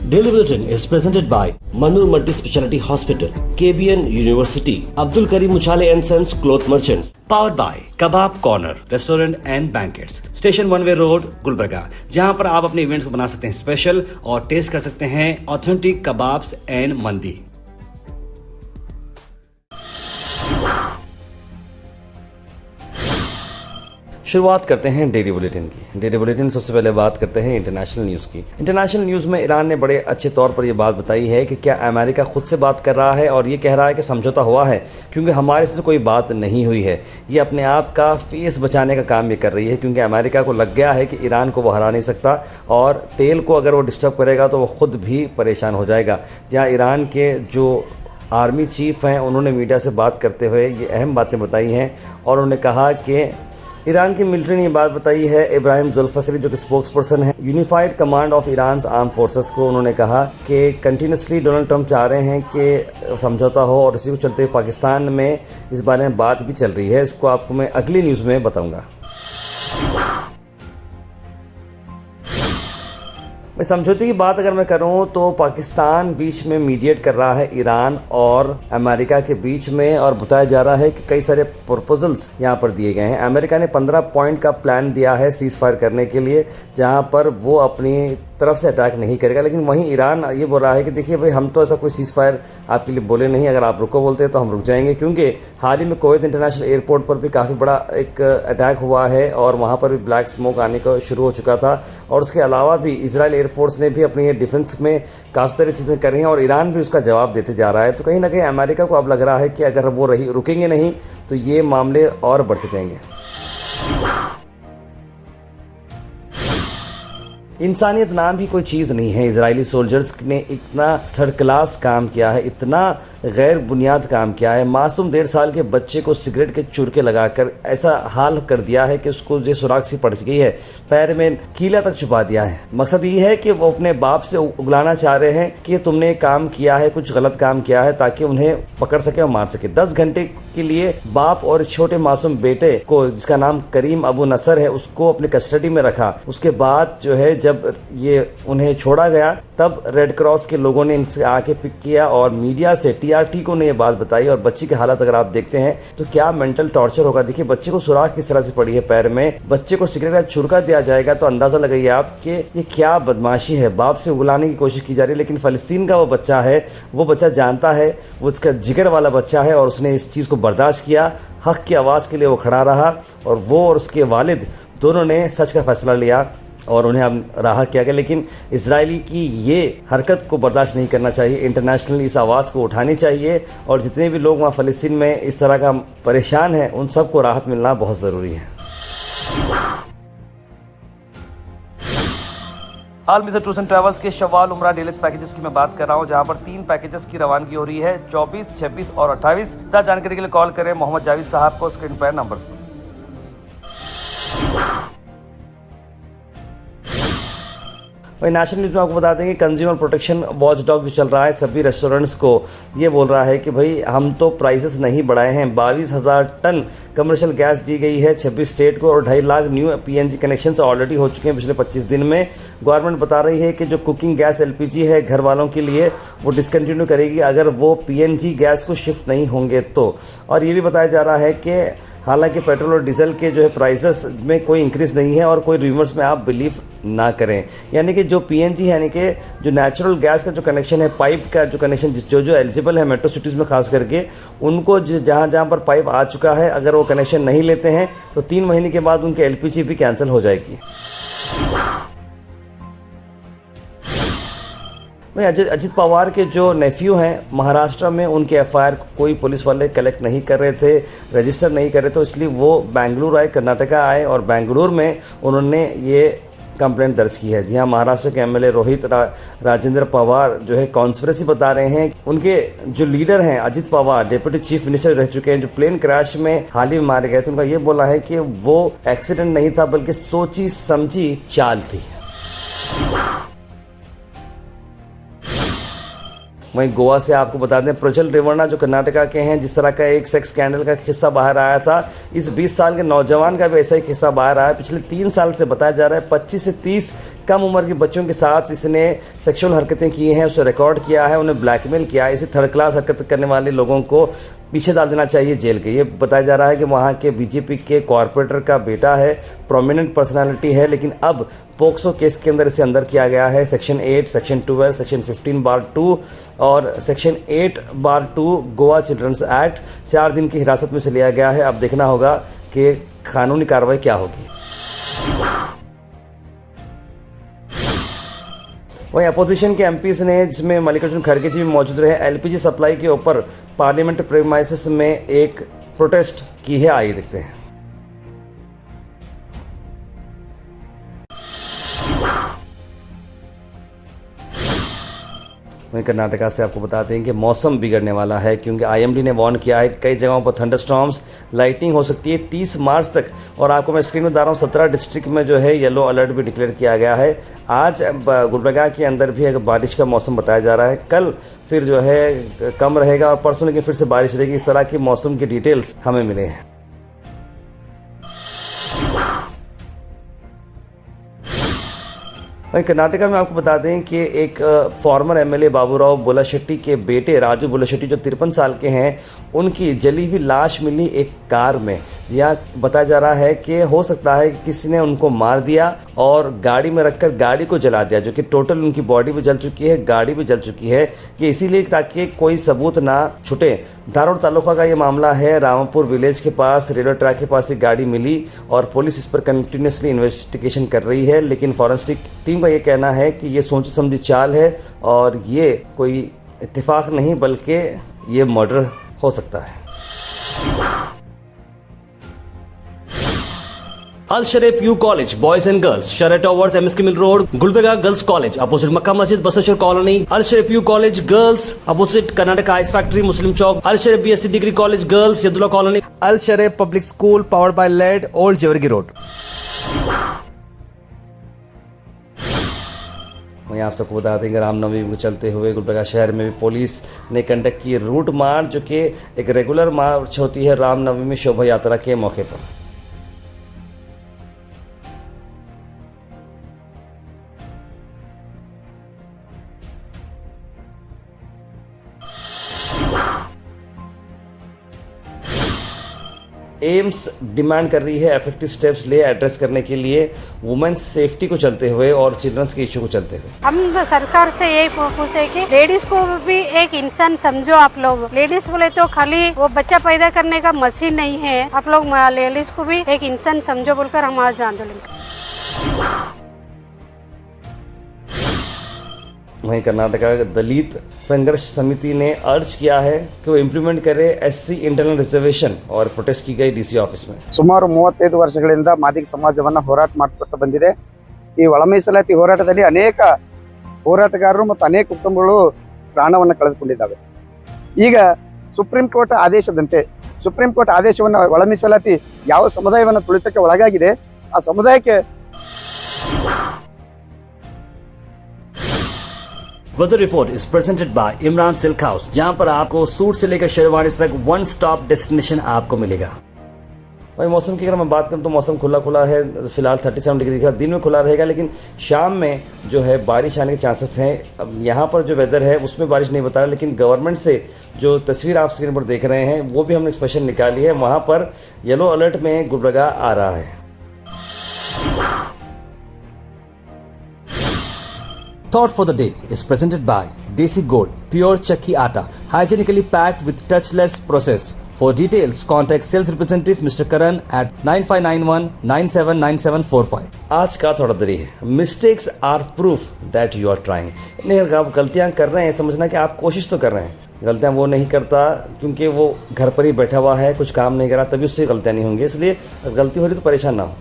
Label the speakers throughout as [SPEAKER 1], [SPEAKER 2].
[SPEAKER 1] Daily Bulletin is presented by Manur Multi-Speciality Hospital, KBN University, Abdul Karim Uchale and Sons Cloth Merchants. Powered by Kebab Corner Restaurant and Banquets, Station One Way Road, Gulbarga, जहां पर आप अपने events को बना सकते हैं special और test कर सकते हैं ऑथेंटिक कबाब्स एंड मंदी। शुरुआत करते हैं डेली बुलेटिन की। डेली बुलेटिन सबसे पहले बात करते हैं इंटरनेशनल न्यूज़ की। इंटरनेशनल न्यूज़ में ईरान ने बड़े अच्छे तौर पर यह बात बताई है कि क्या अमेरिका खुद से बात कर रहा है और ये कह रहा है कि समझौता हुआ है, क्योंकि हमारे से कोई बात नहीं हुई है। ये अपने आप का फेस बचाने का काम ये कर रही है, क्योंकि अमेरिका को लग गया है कि ईरान को वो हरा नहीं सकता और तेल को अगर वो डिस्टर्ब करेगा तो वो खुद भी परेशान हो जाएगा। जहाँ ईरान के जो आर्मी चीफ हैं उन्होंने मीडिया से बात करते हुए ये अहम बातें बताई हैं और उन्होंने कहा कि ईरान की मिलिट्री ने ये बात बताई है। इब्राहिम जुल्फिकारी जो कि स्पोक्स पर्सन है unified command of Iran arm forces को, उन्होंने कहा कि कंटिन्यूसली डोनाल्ड ट्रंप चाह रहे हैं कि समझौता हो और इसी को चलते हुए पाकिस्तान में इस बारे में बात भी चल रही है। इसको आपको मैं अगली न्यूज़ में बताऊंगा। मैं समझौते की बात अगर मैं करूं तो पाकिस्तान बीच में मीडिएट कर रहा है ईरान और अमेरिका के बीच में, और बताया जा रहा है कि कई सारे प्रपोजल्स यहां पर दिए गए हैं। अमेरिका ने 15 पॉइंट का प्लान दिया है सीज फायर करने के लिए, जहां पर वो अपनी तरफ से अटैक नहीं करेगा, लेकिन वहीं ईरान ये बोल रहा है कि देखिए भाई, हम तो ऐसा कोई सीज फायर आपके लिए बोले नहीं, अगर आप रुको बोलते हैं तो हम रुक जाएंगे। क्योंकि हाल ही में कुवैत इंटरनेशनल एयरपोर्ट पर भी काफ़ी बड़ा एक अटैक हुआ है और वहाँ पर भी ब्लैक स्मोक आने का शुरू हो चुका था। और उसके अलावा भी इजराइल एयरफोर्स ने भी अपनी डिफेंस में काफ़ी सारी चीज़ें कर रही हैं और ईरान भी उसका जवाब देते जा रहा है। तो कहीं ना कहीं अमेरिका को अब लग रहा है कि अगर वो रुकेंगे नहीं तो ये मामले और बढ़ते जाएंगे। इंसानियत नाम भी कोई चीज़ नहीं है। इजरायली सोल्जर्स ने इतना थर्ड क्लास काम किया है, इतना गैर बुनियाद काम किया है। मासूम 1.5 साल के बच्चे को सिगरेट के चुरके लगाकर ऐसा हाल कर दिया है कि उसको जो सुराख सी पड़ गई है, पैर में कीला तक छुपा दिया है। मकसद ये है कि वो अपने बाप से उगलाना चाह रहे हैं कि तुमने काम किया है, कुछ गलत काम किया है, ताकि उन्हें पकड़ सके और मार सके। 10 घंटे के लिए बाप और छोटे मासूम बेटे को, जिसका नाम करीम अबू नसर है, उसको अपनी कस्टडी में रखा। उसके बाद जो है जब ये उन्हें छोड़ा गया तब रेड क्रॉस के लोगों ने इनसे आके पिक किया और मीडिया से टीआरटी को ने ये बात बताई। और बच्ची की हालत अगर आप देखते हैं तो क्या मेंटल टॉर्चर होगा। देखिए बच्चे को सुराख किस तरह से पड़ी है पैर में, बच्चे को सिगरेट का चुरका दिया जाएगा तो अंदाजा लगाइए आप कि ये क्या बदमाशी है। बाप से उगलाने की कोशिश की जा रही है, लेकिन फ़लस्तीन का वो बच्चा है, वो बच्चा जानता है, वो उसका जिगर वाला बच्चा है और उसने इस चीज़ को बर्दाश्त किया। हक की आवाज़ के लिए वो खड़ा रहा और वो और उसके वालिद दोनों ने सच का फैसला लिया और उन्हें अब रहा किया गया। लेकिन इजरायली की ये हरकत को बर्दाश्त नहीं करना चाहिए। इंटरनेशनल इस आवाज़ को उठानी चाहिए और जितने भी लोग वहाँ फ़लस्तीन में इस तरह का परेशान हैं उन सबको राहत मिलना बहुत ज़रूरी है। हाल में टूर्स एंड ट्रैवल्स के शवाल उमरा डीलक्स पैकेजेस की मैं बात कर रहा हूं, जहां पर 3 पैकेजेस की रवानगी हो रही है 24, 26 और 28। ज्यादा जानकारी के लिए कॉल करें मोहम्मद जावेद साहब को स्क्रीन पर नंबर्स पर। वही नेशनल न्यूज़ में आपको बता दें कि कंज्यूमर प्रोटेक्शन वॉचडॉग जो चल रहा है सभी रेस्टोरेंट्स को ये बोल रहा है कि भाई हम तो प्राइसेस नहीं बढ़ाए हैं। 22,000 टन कमर्शियल गैस दी गई है 26 स्टेट को और 2.5 lakh new PNG connections already हो चुके हैं पिछले 25 दिन में। गवर्नमेंट बता रही है कि जो कुकिंग गैस एलपीजी है घर वालों के लिए वो डिसकंटिन्यू करेगी अगर वो पीएनजी गैस को शिफ्ट नहीं होंगे तो। और ये भी बताया जा रहा है कि हालांकि पेट्रोल और डीजल के जो है प्राइसेस में कोई इंक्रीज नहीं है और कोई रूमर्स में आप बिलीव ना करें। यानी कि जो पीएनजी यानी कि जो नेचुरल गैस का जो कनेक्शन है, पाइप का जो कनेक्शन जो एलिजिबल है मेट्रो सिटीज़ में खास करके, उनको जहाँ जहाँ पर पाइप आ चुका है अगर वो कनेक्शन नहीं लेते हैं तो 3 महीने के बाद उनकी एलपीजी भी कैंसिल हो जाएगी। अजित पवार के जो नेफ्यू हैं महाराष्ट्र में, उनके एफआईआर कोई पुलिस वाले कलेक्ट नहीं कर रहे थे, रजिस्टर नहीं कर रहे थे, तो इसलिए वो बेंगलुरु आए, कर्नाटका आए और बेंगलुरु में उन्होंने ये कंप्लेंट दर्ज की है। जी हाँ, महाराष्ट्र के एमएलए रोहित राजेंद्र पवार जो है कॉन्स्पिरेसी बता रहे हैं। उनके जो लीडर हैं Ajit Pawar, deputy chief minister रह चुके हैं, जो प्लेन क्रैश में हाल ही में मारे गए थे, उनका ये बोला है कि वो एक्सीडेंट नहीं था बल्कि सोची समझी चाल थी। वहीं गोवा से आपको बता दें प्रज्वल रेवन्ना जो कर्नाटका के हैं, जिस तरह का एक सेक्स स्कैंडल का किस्सा बाहर आया था, इस 20 साल के नौजवान का भी ऐसा ही किस्सा बाहर आया। पिछले 3 साल से बताया जा रहा है 25 से 30 कम उम्र के बच्चों के साथ इसने सेक्सुअल हरकतें की हैं, उसे रिकॉर्ड किया है, उन्हें ब्लैकमेल किया है। इसे थर्ड क्लास हरकत करने वाले लोगों को पीछे डाल देना चाहिए जेल के। ये बताया जा रहा है कि वहाँ के बीजेपी के कॉरपोरेटर का बेटा है, प्रोमिनेंट पर्सनालिटी है, लेकिन अब पोक्सो केस के अंदर इसे अंदर किया गया है। सेक्शन 8, सेक्शन 12, सेक्शन 15/2 और सेक्शन 8/2 गोवा चिल्ड्रंस एक्ट 4 दिन की हिरासत में से लिया गया है। अब देखना होगा कि कानूनी कार्रवाई क्या होगी। वहीं अपोजिशन के एमपीज ने, जिसमें मल्लिकार्जुन खड़गे जी भी मौजूद रहे, एलपीजी सप्लाई के ऊपर पार्लियामेंट प्रेमाइसिस में एक प्रोटेस्ट की है। आइए देखते हैं। वहीं कर्नाटका से आपको बताते हैं कि मौसम बिगड़ने वाला है, क्योंकि आईएमडी ने वार्न किया है कई जगहों पर थंडरस्टॉर्म्स, लाइटिंग हो सकती है 30 मार्च तक। और आपको मैं स्क्रीन में बता रहा हूँ 17 डिस्ट्रिक्ट में जो है येलो अलर्ट भी डिक्लेयर किया गया है। आज गुलबर्गा के अंदर भी अगर बारिश का मौसम बताया जा रहा है, कल फिर जो है कम रहेगा और परसों लेकिन फिर से बारिश रहेगी। इस तरह की मौसम की डिटेल्स हमें मिले हैं। वहीं कर्नाटका में आपको बता दें कि एक फॉर्मर एमएलए बाबूराव बुलाशेट्टी के बेटे राजू बुलाशेट्टी जो 53 साल के हैं, उनकी जली हुई लाश मिली एक कार में। यहाँ बताया जा रहा है कि हो सकता है कि किसी ने उनको मार दिया और गाड़ी में रखकर गाड़ी को जला दिया, जो कि टोटल उनकी बॉडी भी जल चुकी है, गाड़ी भी जल चुकी है। ये इसीलिए ताकि कोई सबूत ना छुटे। धारोड़ तालुका का ये मामला है। रामपुर विलेज के पास रेलवे ट्रैक के पास एक गाड़ी मिली और पुलिस इस पर कंटिन्यूसली इन्वेस्टिगेशन कर रही है, लेकिन फॉरेंसिक टीम का ये कहना है कि ये सोची समझी चाल है और ये कोई इत्तेफाक नहीं बल्कि ये मर्डर हो सकता है। Al Sharif U college boys and girls, शरय towers, MSK mill road, Gulbarga girls college opposite Makka Masjid, Basaveshwar colony. Al Sharif U college girls opposite Karnataka ice factory, Muslim Chowk. Al Sharif BSc degree college girls, Yadulla colony. Al Sharif public school powered by led, old Jewargi road. वहीं आप सबको बता देंगे रामनवमी को चलते हुए गुलबर्गा शहर में भी पुलिस ने कंडक्ट की रूट मार्च, जो कि एक रेगुलर मार्च होती है रामनवमी शोभा यात्रा के मौके पर। एम्स डिमांड कर रही है इफेक्टिव स्टेप्स ले एड्रेस करने के लिए वुमेन्स सेफ्टी को चलते हुए और चिल्ड्रंस के इशू को चलते हुए।
[SPEAKER 2] हम सरकार से यही पूछते हैं कि लेडीज को भी एक इंसान समझो। आप लोग लेडीज बोले तो खाली वो बच्चा पैदा करने का मशीन नहीं है, आप लोग लेडीज को भी एक इंसान समझो बोलकर हम आज आंदोलन कर।
[SPEAKER 1] वहीं कर्नाटका दलित संघर्ष समिति ने अर्ज किया है कि वो इंप्लीमेंट करे एससी इंटरनल रिजर्वेशन और प्रोटेस्ट की गई डीसी ऑफिस में।
[SPEAKER 3] ಸುಮಾರು 35 ವರ್ಷಗಳಿಂದ ಮಾದಿಗ ಸಮಾಜವನ್ನ ಹೋರಾಟ ಮಾಡಿಸ್ತಾ ಬಂದಿದೆ। ಈ ಒಳ ಮೀಸಲಾತಿ ಹೋರಾಟದಲ್ಲಿ ಅನೇಕ ಹೋರಾಟಗಾರರು ಮತ್ತು ಅನೇಕ ಕುಟುಂಬಗಳು ಪ್ರಾಣವನ್ನು ಕಳೆದುಕೊಂಡಿದ್ದಾವೆ। ಈಗ ಸುಪ್ರೀಂ ಕೋರ್ಟ್ ಆದೇಶದಂತೆ ಸುಪ್ರೀಂ ಕೋರ್ಟ್ ಆದೇಶವನ್ನು ಒಳ ಮೀಸಲಾತಿ ಯಾವ ಸಮುದಾಯವನ್ನು ತುಳಿತಕ್ಕೆ ಒಳಗಾಗಿದೆ ಆ ಸಮುದಾಯಕ್ಕೆ
[SPEAKER 1] weather report is presented by Imran silk house, जहां पर आपको सूट से लेकर शेरवानी तक वन स्टॉप डेस्टिनेशन आपको मिलेगा। वही मौसम की अगर मैं बात करूं तो मौसम खुला है, फिलहाल 37 डिग्री का दिन में खुला रहेगा, लेकिन शाम में जो है बारिश आने के चांसेस हैं। अब यहाँ पर जो वेदर है उसमें बारिश नहीं बता रहा, लेकिन गवर्नमेंट से जो तस्वीर आप स्क्रीन पर देख रहे हैं वो भी हमने स्पेशल निकाली है। वहाँ पर येलो अलर्ट में गुलबर्गा आ रहा है। Thought for the day is presented by Desi Gold, pure chakki atta, hygienically packed with touchless process. For details, contact sales representative Mr. Karan at 9591979745. आज का थोड़ा देरी है। Mistakes are proof that you are trying. नहीं, अगर आप गलतियां कर रहे हैं समझना कि आप कोशिश तो कर रहे हैं। गलतियां वो नहीं करता क्योंकि वो घर पर ही बैठा हुआ है, कुछ काम नहीं कर रहा, तभी उससे गलतियां नहीं होंगी। इसलिए गलती हो रही तो परेशान ना हो।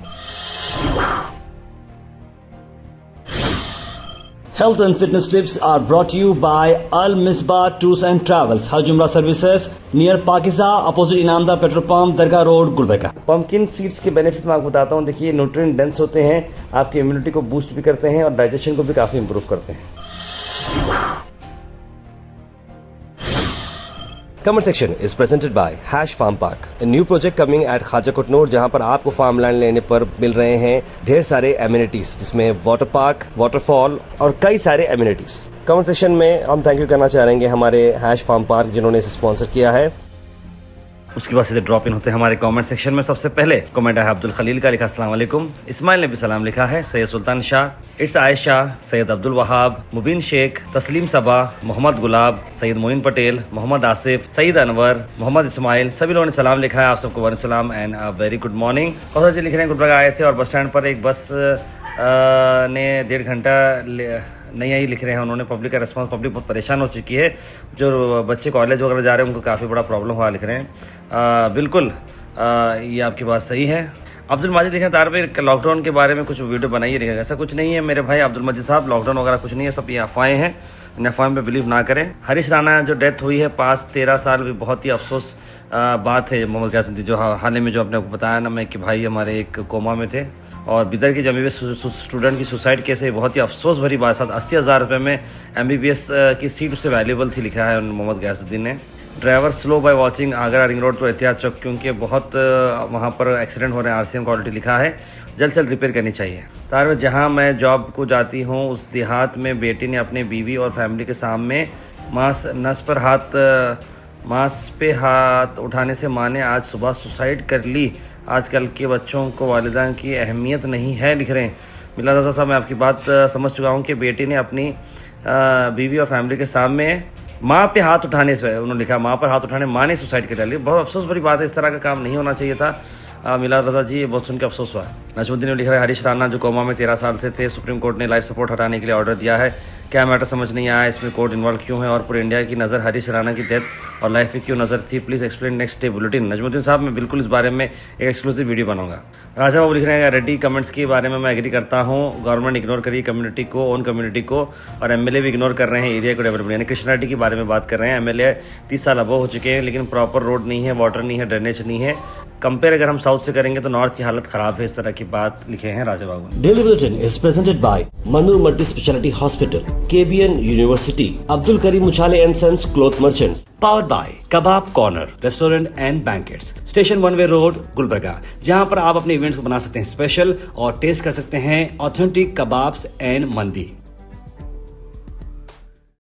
[SPEAKER 1] Health and fitness tips are brought to you by Al Misbah Tours and Travels, Hajj Umrah Services, near Pakiza, opposite Inamda Petrol Pump, Dargah road, Gulbarga. Pumpkin seeds के बेनिफिट्स मैं आपको बताता हूँ। देखिए, न्यूट्रिएंट डेंस होते हैं, आपकी इम्यूनिटी को बूस्ट भी करते हैं और डाइजेशन को भी काफ़ी इंप्रूव करते हैं।
[SPEAKER 4] Comment section is presented by Hash Farm Park, a new project coming at Khaja Kutnur, जहां पर आपको फार्म लैंड लेने पर मिल रहे हैं ढेर सारे एमिनिटीज, जिसमें वाटर पार्क, वाटरफॉल और कई सारे एमिनिटीज। कमेंट सेक्शन में हम थैंक यू करना चाहेंगे हमारे हैश फार्म पार्क जिन्होंने इसे स्पॉन्सर किया है।
[SPEAKER 1] उसके बाद सीधे ड्रॉप इन होते हैं हमारे कमेंट सेक्शन में। सबसे पहले कमेंट है अब्दुल खलील का, लिखा अस्सलाम वालेकुम। इस्माइल ने भी सलाम लिखा है। सैयद सुल्तान शाह, इट्स आयशा, सैयद अब्दुल वहाब, मुबीन शेख, तस्लीम सबा, मोहम्मद गुलाब, सैयद मोइन पटेल, मोहम्मद आसिफ, सईद अनवर, मोहम्मद इस्माइल, सभी लोगों ने सलाम लिखा है। आप सबको वालेकुम सलाम and a very good morning. Kaushal ji लिख रहे हैं गुलबर्गा आए थे और बस स्टैंड पर एक बस ने 1.5 घंटा नहीं आई, लिख रहे हैं उन्होंने। पब्लिक का रिस्पांस, पब्लिक बहुत परेशान हो चुकी है, जो बच्चे कॉलेज वगैरह जा रहे हैं उनको काफ़ी बड़ा प्रॉब्लम हुआ, लिख रहे हैं। बिल्कुल ये आपकी बात सही है। अब्दुल माजिद लिखे तार पे लॉकडाउन के बारे में कुछ वीडियो बनाइए, लिखेगा। ऐसा कुछ नहीं है मेरे भाई अब्दुल मजीद साहब, लॉकडाउन वगैरह कुछ नहीं है, सब ये अफवाहें हैं, इन अफवाहों पे बिलीव ना करें। हरीश राणा जो डेथ हुई है पास 13 साल, भी बहुत ही अफसोस बात है। मोहम्मद कासिम जो हाल ही में जो आपने बताया ना मैं कि भाई हमारे एक कोमा में थे और बिदर की जमी स्टूडेंट की सुसाइड केस है, बहुत ही अफसोस भरी बात। साथ 80,000 रुपये में MBBS की सीट उससे वैल्यूबल थी, लिखा है मोहम्मद गयासुद्दीन ने। Driver slow by watching Agra ring road तो एहतियात चौक, क्योंकि बहुत वहाँ पर एक्सीडेंट हो रहे हैं। RCM क्वालिटी लिखा है, जल्द से जल्द रिपेयर करनी चाहिए। तार जहाँ मैं जॉब को जाती हूँ उस देहात में बेटी ने अपने बीवी और फैमिली के सामने मांस पे हाथ उठाने से माँ ने आज सुबह सुसाइड कर ली। आजकल के बच्चों को वालिदैन की अहमियत नहीं है, लिख रहे हैं। मिला दादा साहब, मैं आपकी बात समझ चुका हूँ कि बेटी ने अपनी बीवी और फैमिली के सामने माँ पे हाथ उठाने से, उन्होंने लिखा माँ पर हाथ उठाने माँ ने सुसाइड कर लिया। बहुत अफसोस भरी बात है, इस तरह का काम नहीं होना चाहिए था। मिलाद रजा जी, बहुत सुन के अफसोस हुआ। नजमुद्दीन ने लिखा है हरीश राणा जो कोमा में 13 साल से थे, सुप्रीम कोर्ट ने लाइफ सपोर्ट हटाने के लिए ऑर्डर दिया है। क्या मैटर समझ नहीं आया, इसमें कोर्ट इन्वॉल्व क्यों है और पूरे इंडिया की नज़र हरीश राणा की डेथ और लाइफ पे क्यों नज़र थी? Please explain next day bulletin. Najmuddin साहब, मैं बिल्कुल इस बारे में एक एक्सक्लूसिव वीडियो बनाऊंगा। राजा बाबू लिख रहे हैं रेड्डी कमेंट्स के बारे में मैं एग्री करता हूँ। गवर्नमेंट इग्नोर करिए कम्युनिटी को, ओन कम्युनिटी को, और MLA भी इग्नोर कर रहे हैं एरिया को डेवलपमेंट। यानी कृष्णा रेड्डी के बारे में बात कर रहे हैं। MLA 30 साल अबव हो चुके हैं, लेकिन प्रॉपर रोड नहीं है, वाटर नहीं है, ड्रेनेज नहीं है। कंपेयर अगर हम साउथ से करेंगे तो नॉर्थ की हालत खराब है। इस तरह की बात लिखे हैं Raja Babu.
[SPEAKER 4] Daily Bulletin is presented by Manur Multi Speciality Hospital, KBN University, Abdul Karim Uchale and Sons Cloth Merchants, powered by Kebab Corner Restaurant and Banquets, Station 1 Way Road, Gulbarga, जहां पर आप अपने इवेंट्स को बना सकते हैं स्पेशल और टेस्ट कर सकते हैं ऑथेंटिक कबाब्स एंड मंदी।